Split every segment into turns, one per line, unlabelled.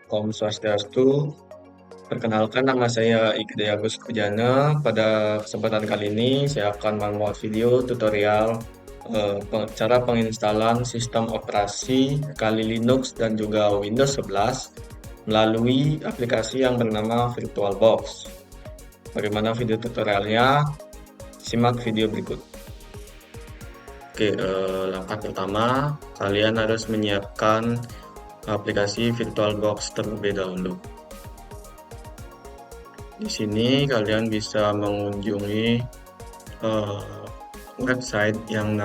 Om Swastiastu. Perkenalkan, nama saya Ikde Agus Kujana. Pada kesempatan kali ini saya akan membuat video tutorial cara penginstalan sistem operasi Kali Linux dan juga Windows 11 melalui aplikasi yang bernama VirtualBox. Bagaimana video tutorialnya? Simak video berikut. Oke, langkah pertama, kalian harus menyiapkan aplikasi VirtualBox terlebih dahulu. Di sini kalian bisa mengunjungi website yang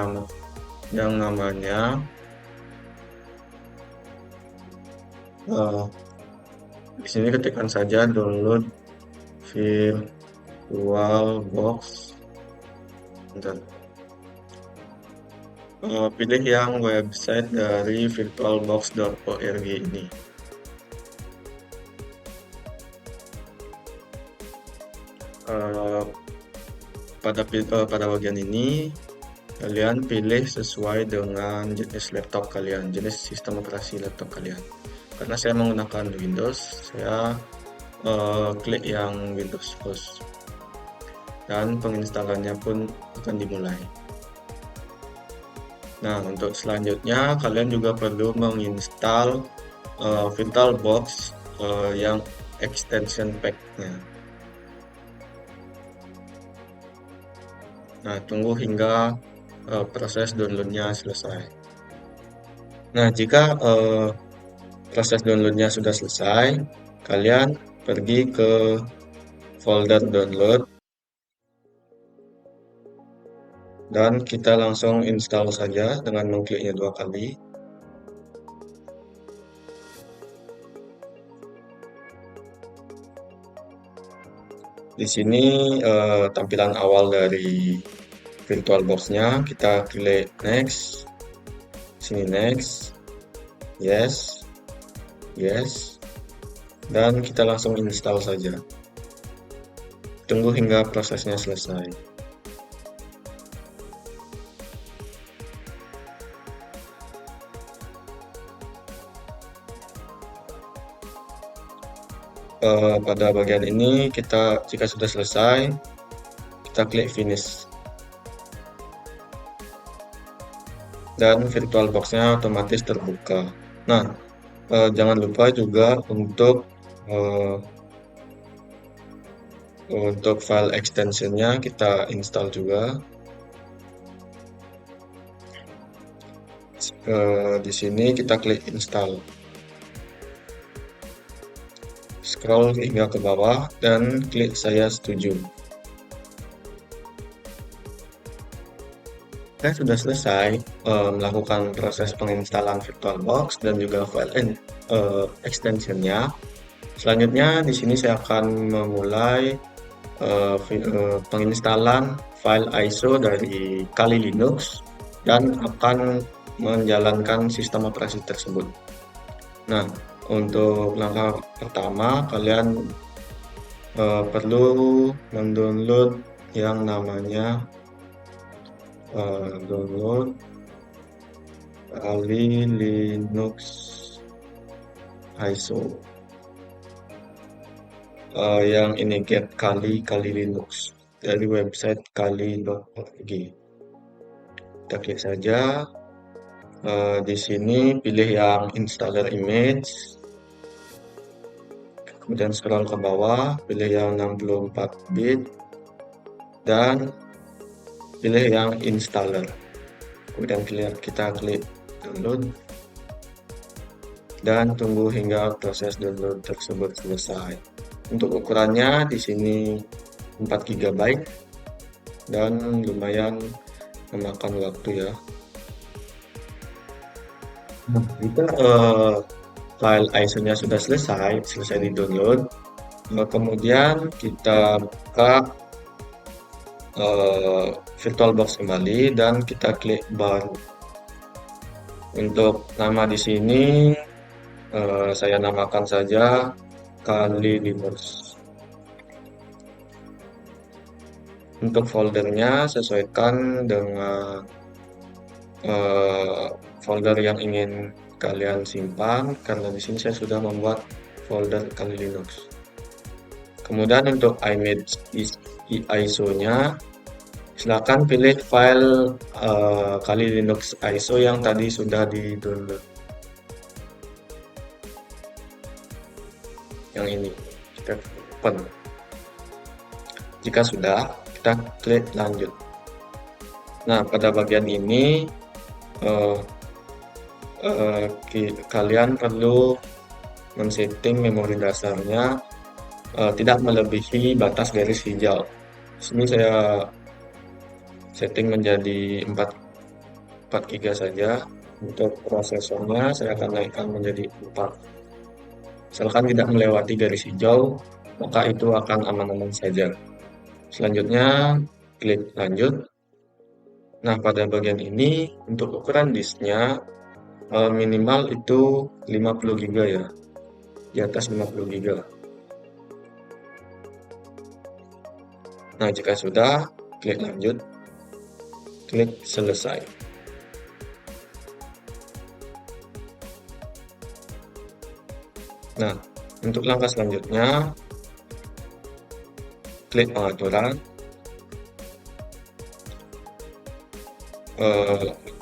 namanya di sini ketikkan saja download VirtualBox. Bentar. Pilih yang website dari virtualbox.org ini. Pada bagian ini kalian pilih sesuai dengan jenis laptop kalian, jenis sistem operasi laptop kalian. Karena saya menggunakan Windows, saya klik yang Windows Host dan penginstalannya pun akan dimulai. Nah, untuk selanjutnya kalian juga perlu menginstal VirtualBox yang extension pack-nya. Nah, tunggu hingga proses downloadnya selesai. Nah, jika proses downloadnya sudah selesai, kalian pergi ke folder download dan kita langsung install saja dengan mengkliknya 2 kali. Di sini tampilan awal dari VirtualBox-nya, kita klik next, sini next, yes, yes, dan kita langsung install saja. Tunggu hingga prosesnya selesai. Pada bagian ini jika sudah selesai, kita klik finish dan VirtualBox-nya otomatis terbuka. Nah, jangan lupa juga untuk file extensionnya kita install juga. Di sini kita klik install. Scroll hingga ke bawah dan klik saya setuju. Saya sudah selesai melakukan proses penginstalan VirtualBox dan juga file extensionnya. Selanjutnya di sini saya akan memulai penginstalan file ISO dari Kali Linux dan akan menjalankan sistem operasi tersebut. Nah, untuk langkah pertama kalian perlu mendownload yang namanya download Kali Linux ISO. Yang ini get Kali Linux dari website kali.org. Kita klik saja. Di sini pilih yang installer image, kemudian scroll ke bawah, pilih yang 64 bit dan pilih yang installer. Kemudian kita klik download dan tunggu hingga proses download tersebut selesai. Untuk ukurannya di sini 4 GB dan lumayan memakan waktu ya. Nah, jika file ISO-nya sudah selesai di-download, kemudian kita buka VirtualBox kembali dan kita klik baru. Untuk nama di sini saya namakan saja Kali Linux. Untuk foldernya sesuaikan dengan folder yang ingin kalian simpan, karena di sini saya sudah membuat folder Kali Linux. Kemudian untuk image ISO-nya, silakan pilih file Kali Linux ISO yang tadi sudah di-download. Yang ini kita open. Jika sudah, kita klik lanjut. Nah, pada bagian ini eh, kalian perlu men-setting memori dasarnya tidak melebihi batas garis hijau. Di sini saya setting menjadi 4 GB saja. Untuk prosesornya saya akan naikkan menjadi 4. Misalkan tidak melewati garis hijau, maka itu akan aman-aman saja. Selanjutnya, klik lanjut. Nah, pada bagian ini, untuk ukuran disknya, minimal itu 50 GB ya, di atas 50 GB. Nah, jika sudah, klik lanjut, klik selesai. Nah, untuk langkah selanjutnya, klik pengaturan.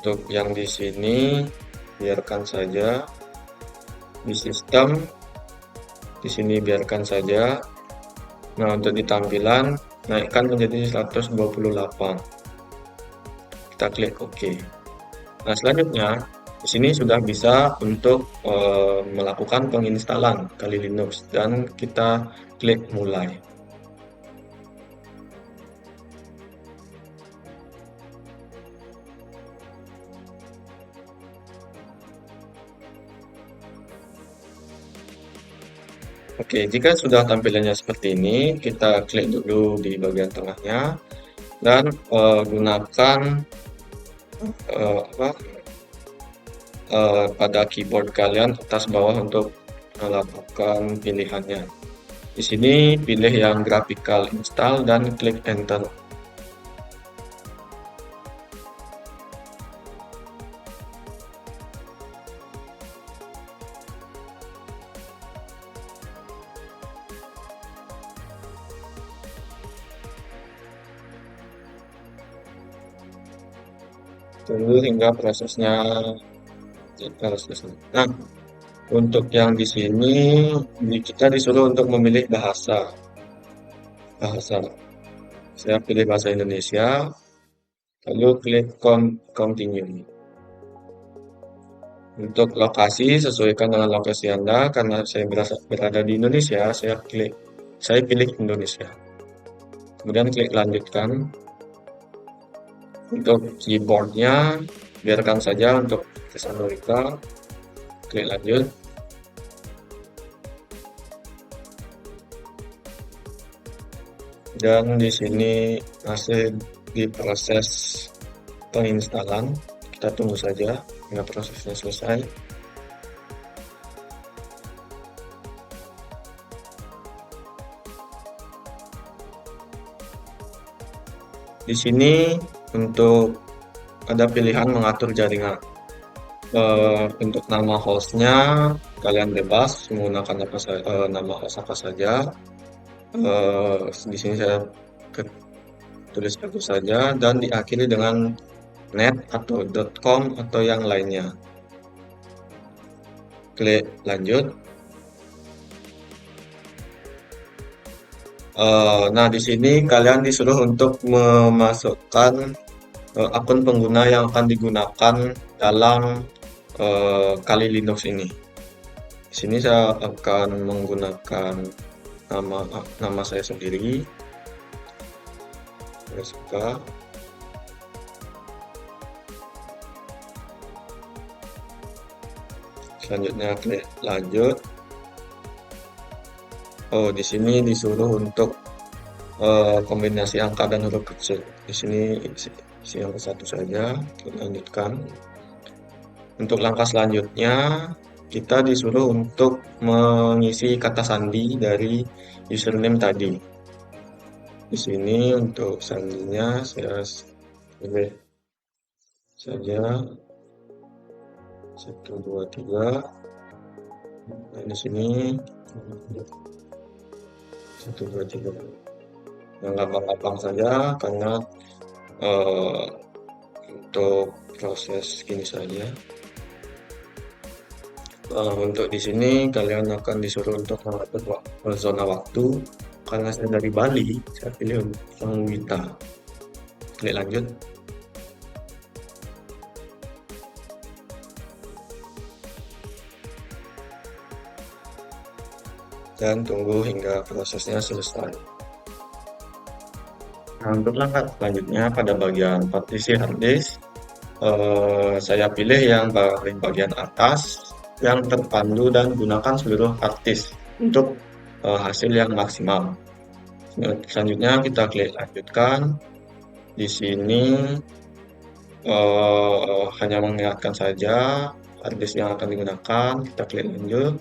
Untuk yang di sini biarkan saja, di sistem di sini biarkan saja. Nah, untuk di tampilan naikkan menjadi 128. Kita klik OK. Nah, selanjutnya di sini sudah bisa untuk melakukan penginstalan Kali Linux dan kita klik mulai. Oke, jika sudah tampilannya seperti ini, kita klik dulu di bagian tengahnya dan gunakan pada keyboard kalian atas bawah untuk melakukan pilihannya. Di sini pilih yang graphical install dan klik enter. Tunggu hingga prosesnya selesai. Nah, untuk yang di sini kita disuruh untuk memilih bahasa. Saya pilih bahasa Indonesia, lalu klik continue. Untuk lokasi sesuaikan dengan lokasi Anda, karena saya berada di Indonesia, saya pilih Indonesia. Kemudian klik lanjutkan. Untuk keyboardnya biarkan saja untuk Amerika, klik lanjut. Dan di sini masih diproses penginstalan, kita tunggu saja hingga prosesnya selesai. Di sini untuk ada pilihan mengatur jaringan. Untuk nama hostnya kalian bebas menggunakan nama host apa saja. Di sini saya tulis satu saja dan diakhiri dengan net atau .com atau yang lainnya. Klik lanjut. Nah, di sini kalian disuruh untuk memasukkan akun pengguna yang akan digunakan dalam Kali Linux ini. Di sini saya akan menggunakan nama saya sendiri. Saya suka. Selanjutnya klik lanjut. Oh, di sini disuruh untuk kombinasi angka dan huruf kecil. Di sini isi angka 1 saja. Klik lanjutkan. Untuk langkah selanjutnya, kita disuruh untuk mengisi kata sandi dari username tadi. Di sini untuk sandinya saya pilih saja 1, 2, 3. Nah, di sini 1, 2, 3. Yang gampang-gampang saja karena eh, untuk proses gini saja. Untuk di sini kalian akan disuruh untuk mengatur zona waktu. Karena saya dari Bali, saya pilih untuk yang Wita. Klik lanjut dan tunggu hingga prosesnya selesai. Nah, untuk langkah selanjutnya pada bagian partisi harddisk, saya pilih yang paling bagian atas yang terpandu dan gunakan seluruh harddisk untuk hasil yang maksimal. Selanjutnya kita klik lanjutkan. Di sini hanya mengingatkan saja harddisk yang akan digunakan. Kita klik lanjut.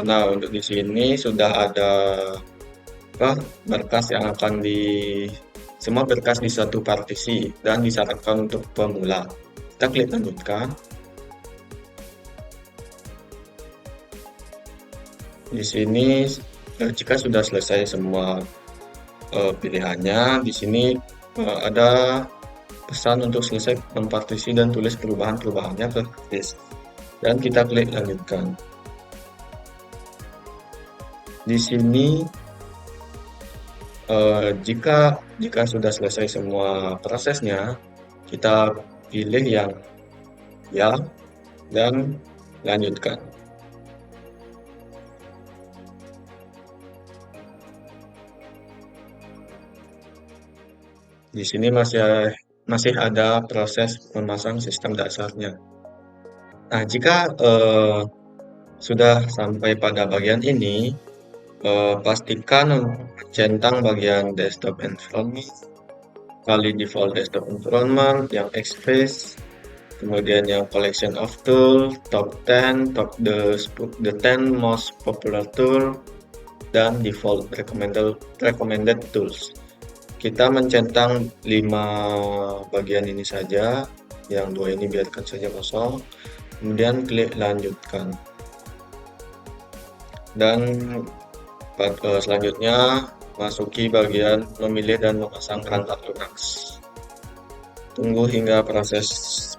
Nah, untuk di sini sudah ada berkas yang akan semua berkas di satu partisi dan disarankan untuk pemula. Kita klik lanjutkan. Di sini jika sudah selesai semua pilihannya, di sini ada pesan untuk selesai mempartisi dan tulis perubahan-perubahannya ke disk. Dan kita klik lanjutkan. Di sini jika sudah selesai semua prosesnya, kita pilih yang ya dan lanjutkan. Di sini masih ada proses memasang sistem dasarnya. Nah, jika sudah sampai pada bagian ini, pastikan centang bagian desktop environment, kali default desktop environment, yang Xfce, kemudian yang collection of tool, top 10, the 10 most popular tool, dan default recommended tools. Kita mencentang 5 bagian ini saja, yang 2 ini biarkan saja kosong, kemudian klik lanjutkan. Dan selanjutnya masuki bagian memilih dan memasang perangkat Linux. Tunggu hingga proses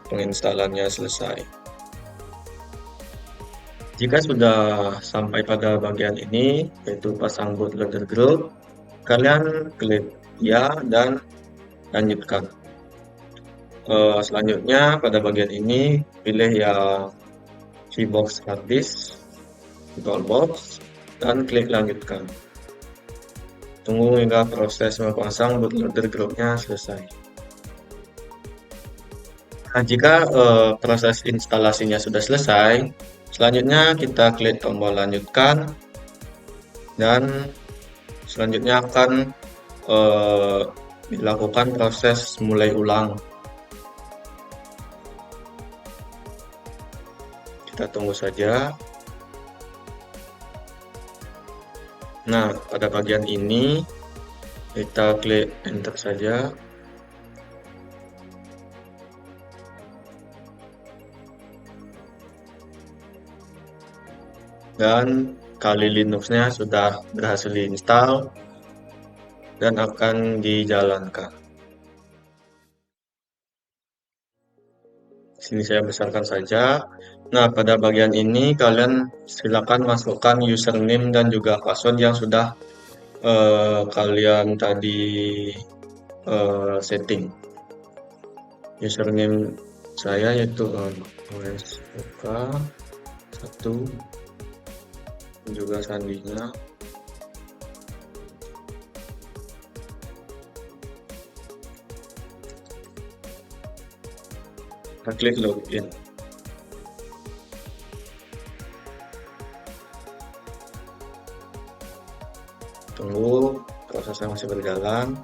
penginstalannya selesai. Jika sudah sampai pada bagian ini, yaitu pasang bootloader group, kalian klik ya dan lanjutkan. Selanjutnya pada bagian ini pilih yang VBox harddisk, VirtualBox, dan klik lanjutkan. Tunggu hingga proses memasang bootloader groupnya selesai. Nah, jika proses instalasinya sudah selesai, selanjutnya kita klik tombol lanjutkan dan selanjutnya akan dilakukan proses mulai ulang. Kita tunggu saja. Nah, pada bagian ini kita klik enter saja. Dan Kali Linux-nya sudah berhasil diinstal dan akan dijalankan. Sini saya besarkan saja. Nah, pada bagian ini kalian silakan masukkan username dan juga password yang sudah kalian tadi setting. Username saya yaitu OSOK1, juga sandinya. Kita klik login. Tunggu, prosesnya masih berjalan.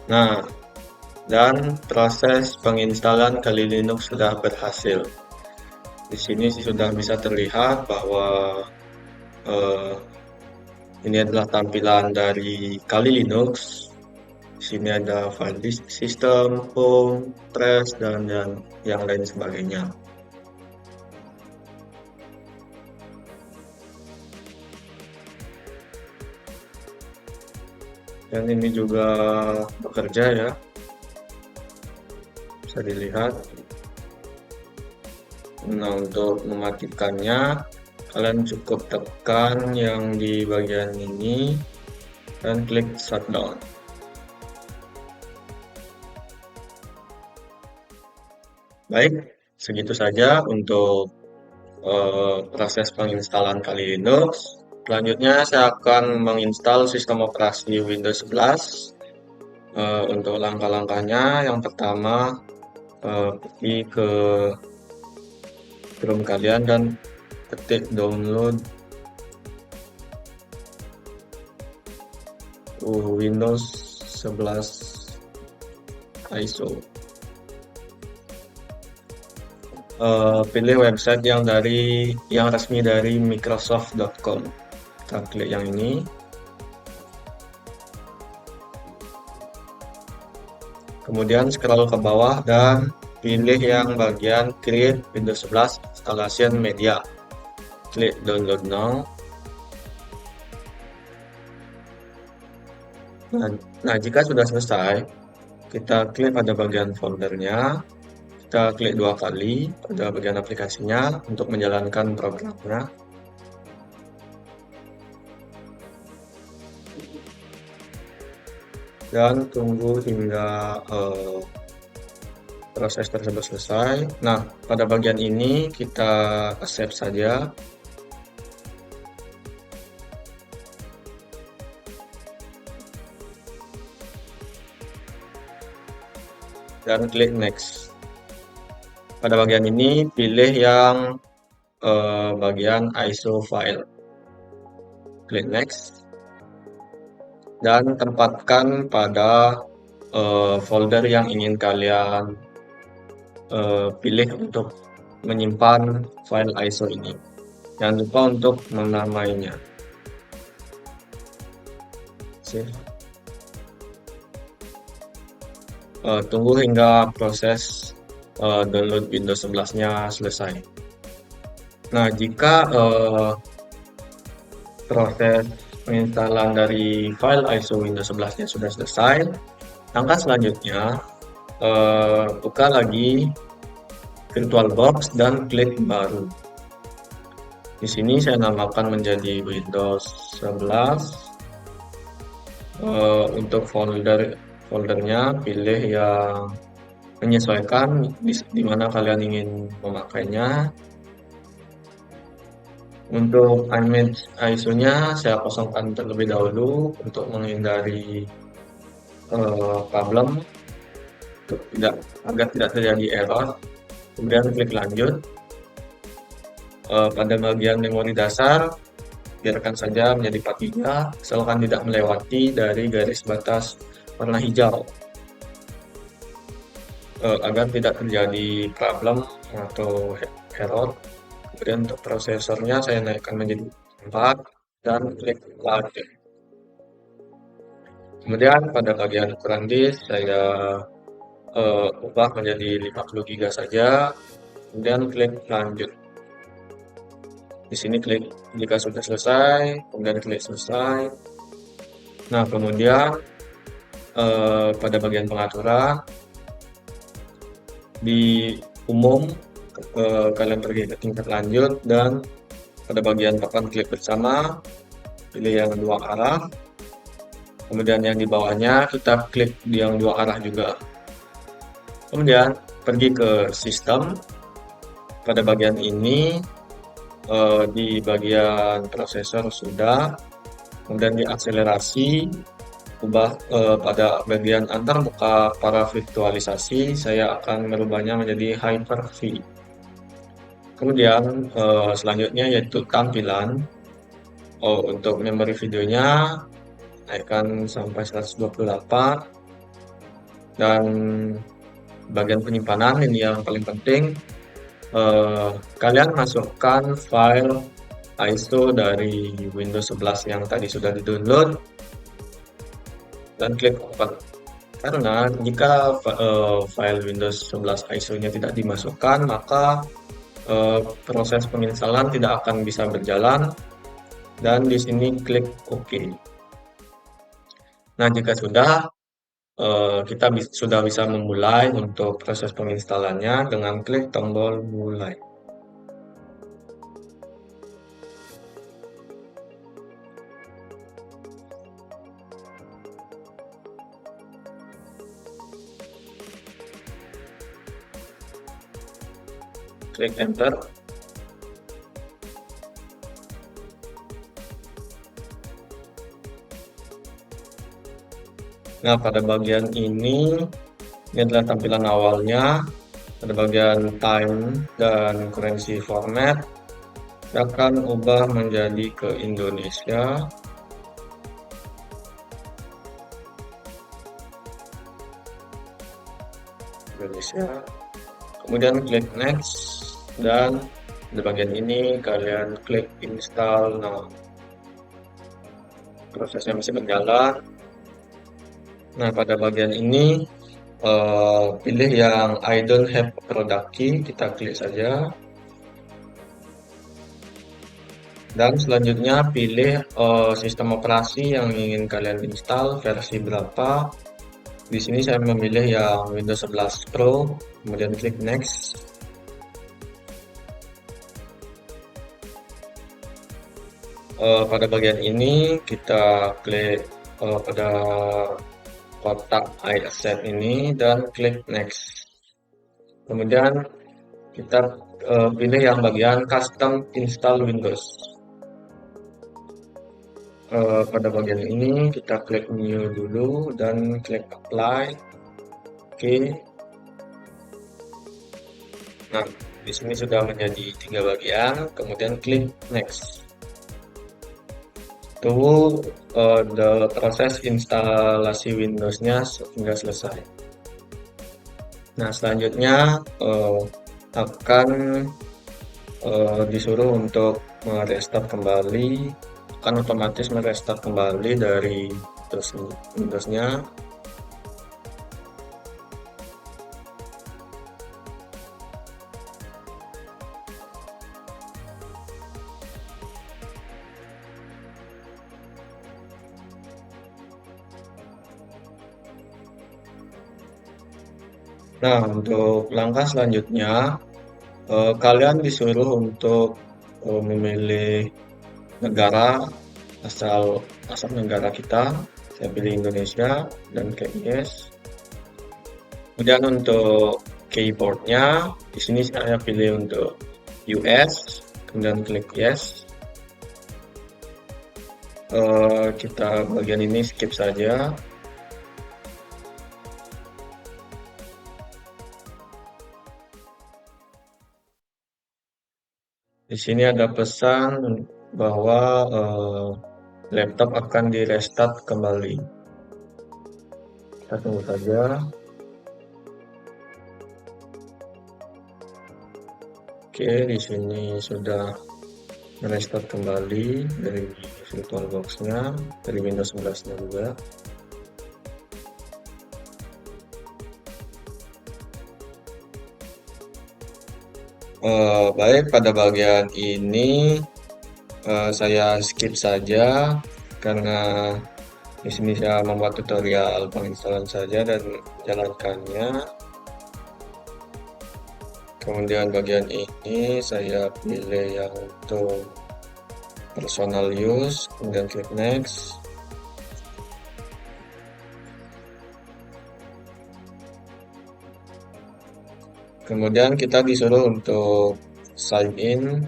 Nah, dan proses penginstalan Kali Linux sudah berhasil. Di sini sudah bisa terlihat bahwa ini adalah tampilan dari Kali Linux. Di sini ada file system, home, trash, dan yang lain sebagainya. Dan ini juga bekerja ya, bisa dilihat. Nah, untuk mematikannya, kalian cukup tekan yang di bagian ini dan klik shutdown. Baik, segitu saja untuk proses penginstalan kali Linux. Selanjutnya saya akan menginstal sistem operasi Windows 11. Untuk langkah-langkahnya, yang pertama pergi ke Chrome kalian dan ketik download Windows 11 ISO. Pilih website yang resmi dari Microsoft.com. Kita klik yang ini. Kemudian scroll ke bawah dan pilih yang bagian Create Windows 11 Installation Media. Klik Download Now. Nah, jika sudah selesai, kita klik pada bagian foldernya. Kita klik 2 kali pada bagian aplikasinya untuk menjalankan programnya. Dan tunggu hingga proses tersebut selesai. Nah, pada bagian ini kita accept saja. Dan klik next. Pada bagian ini pilih yang bagian ISO file. Klik next. Dan tempatkan pada folder yang ingin kalian pilih untuk menyimpan file ISO ini. Jangan lupa untuk menamainya. Tunggu hingga proses download Windows 11-nya selesai. Nah, jika proses penginstalan dari file ISO Windows 11-nya sudah selesai, langkah selanjutnya buka lagi VirtualBox dan klik baru. Di sini saya namakan menjadi Windows 11. Untuk foldernya pilih yang menyesuaikan di mana kalian ingin memakainya. Untuk image ISO-nya saya kosongkan terlebih dahulu untuk menghindari problem agar tidak terjadi error. Kemudian klik lanjut. Pada bagian memori dasar biarkan saja menjadi 4 GB asalkan tidak melewati dari garis batas warna hijau agar tidak terjadi problem atau error. Kemudian untuk prosesornya saya naikkan menjadi 4 dan klik lanjut. Kemudian pada bagian ukuran disk saya ubah menjadi 50 GB saja, kemudian klik lanjut. Di sini klik jika sudah selesai, kemudian klik selesai. Nah, kemudian pada bagian pengaturan di umum kalian pergi ke tingkat lanjut dan pada bagian papan klik bersama pilih yang 2 arah. Kemudian yang di bawahnya kita klik di yang 2 arah juga. Kemudian pergi ke sistem. Pada bagian ini di bagian prosesor sudah, kemudian di akselerasi ubah pada bagian antarmuka para virtualisasi saya akan merubahnya menjadi Hyper-V. Kemudian selanjutnya yaitu tampilan. Untuk memori videonya naikkan sampai 128 dan bagian penyimpanan ini yang paling penting. Kalian masukkan file ISO dari Windows 11 yang tadi sudah di-download dan klik open. Karena jika file Windows 11 ISO-nya tidak dimasukkan, maka proses penginstalan tidak akan bisa berjalan dan di sini klik OK. Nah, jika sudah, kita sudah bisa memulai untuk proses penginstalannya dengan klik tombol mulai. Klik enter. Nah, pada bagian ini adalah tampilan awalnya. Pada bagian time dan currency format, saya akan ubah menjadi ke Indonesia. Kemudian klik next dan di bagian ini kalian klik install now. Prosesnya masih berjalan. Nah, pada bagian ini pilih yang I don't have product key, kita klik saja. Dan selanjutnya pilih sistem operasi yang ingin kalian install, versi berapa. Di sini saya memilih yang Windows 11 Pro, kemudian klik next. Pada bagian ini kita klik pada kotak I accept ini dan klik next. Kemudian kita pilih yang bagian custom install Windows. Pada bagian ini kita klik new dulu dan klik apply. Oke. Nah, di sini sudah menjadi 3 bagian, kemudian klik next. Tunggu proses instalasi Windows-nya hingga selesai. Nah, selanjutnya akan disuruh untuk merestart kembali, akan otomatis merestart kembali dari Windows-nya. Nah, untuk langkah selanjutnya, kalian disuruh untuk memilih negara asal negara kita. Saya pilih Indonesia dan klik yes. Kemudian untuk keyboardnya, di sini saya pilih untuk US, kemudian klik yes. Kita bagian ini skip saja. Di sini ada pesan bahwa laptop akan di restart kembali. Kita tunggu saja. Oke, di sini sudah merestart kembali dari VirtualBox-nya, dari Windows 11-nya juga. Baik, pada bagian ini saya skip saja karena di sini saya membuat tutorial penginstalan saja dan jalankannya. Kemudian bagian ini saya pilih yang untuk personal use, kemudian klik next. Kemudian kita disuruh untuk sign in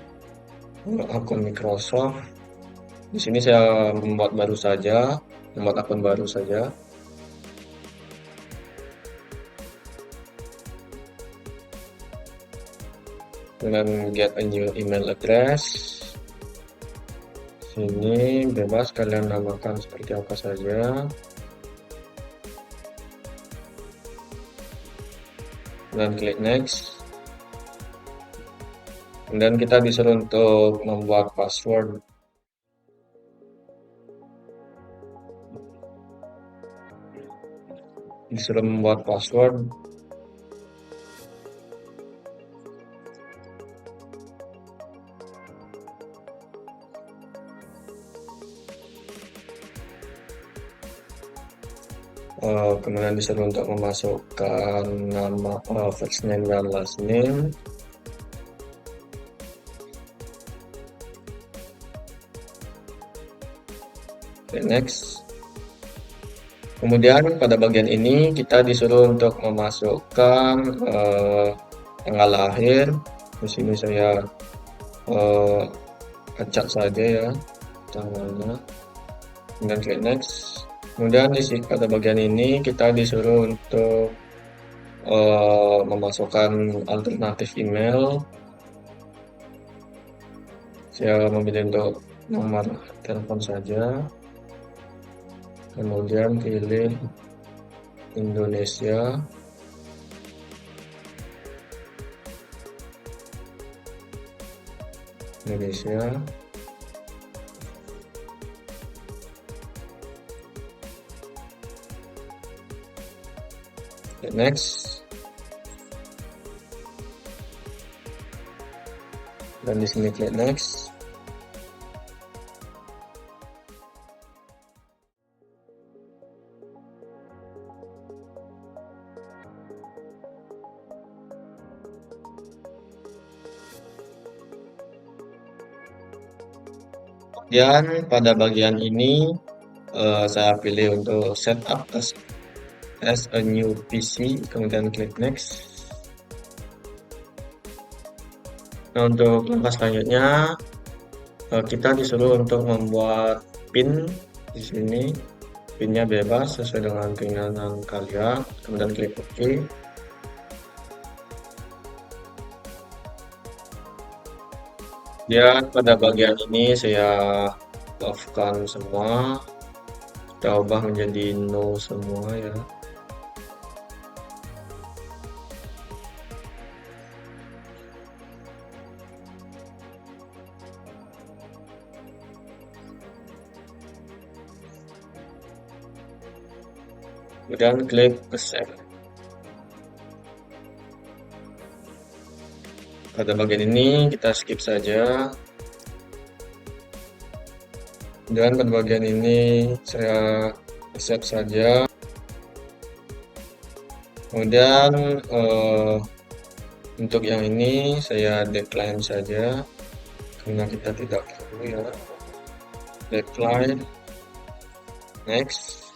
akun Microsoft. Di sini saya membuat akun baru saja. Dengan get a new email address. Sini bebas kalian namakan seperti apa saja. Dan klik next. Dan kita disuruh untuk membuat password. disuruh membuat password. Kemudian disuruh untuk memasukkan nama, first name dan last name. Oke, next. Kemudian pada bagian ini kita disuruh untuk memasukkan tanggal lahir. Di sini saya acak saja ya tanggalnya. Kemudian klik next. Kemudian di sini pada bagian ini kita disuruh untuk memasukkan alternatif email. Saya memilih untuk nomor telepon saja. Kemudian pilih Indonesia. Next. Dan di sini klik next. Kemudian pada bagian ini saya pilih untuk setup as a new PC, kemudian klik next. Nah, untuk langkah selanjutnya kita disuruh untuk membuat PIN. Di sini PIN-nya bebas sesuai dengan keinginan kalian, kemudian klik OK. Ya, pada bagian ini saya off-kan semua, kita ubah menjadi no semua ya. Kemudian klik save. Pada bagian ini kita skip saja. Dan pada bagian ini saya accept saja. Kemudian untuk yang ini saya decline saja karena kita tidak perlu ya. Decline. Next.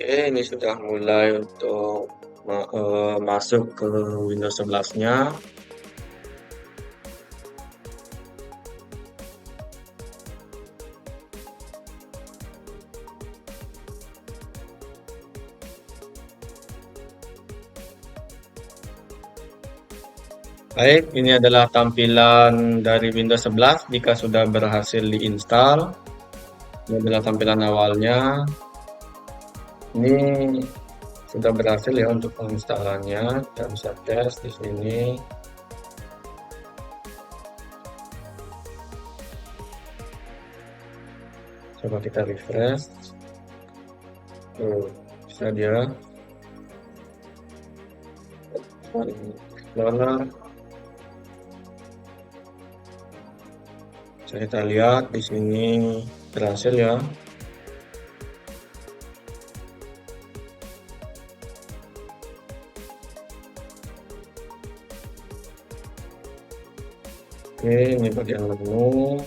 Oke, ini sudah mulai untuk masuk ke Windows 11-nya. Baik, ini adalah tampilan dari Windows 11 jika sudah berhasil diinstal. Ini adalah tampilan awalnya. Ini sudah berhasil ya untuk penginstalannya. Kita bisa tes di sini. Coba kita refresh. Bisa dia. Explorer. Kita lihat di sini berhasil ya. Oke, ini bagian menu.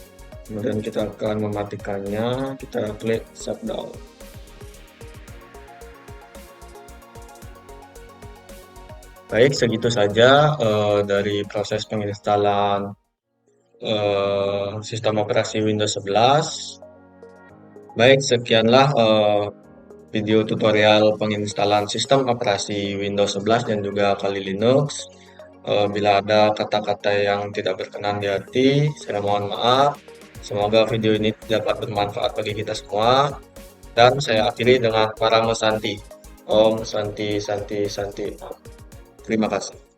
Kemudian kita akan mematikannya. Kita klik shutdown. Baik, segitu saja dari proses penginstalan sistem operasi Windows 11. Baik, sekianlah video tutorial penginstalan sistem operasi Windows 11 dan juga Kali Linux. Bila ada kata-kata yang tidak berkenan di hati, saya mohon maaf. Semoga video ini dapat bermanfaat bagi kita semua. Dan saya akhiri dengan Paramo Santi. Om Santi Santi Santi. Terima kasih.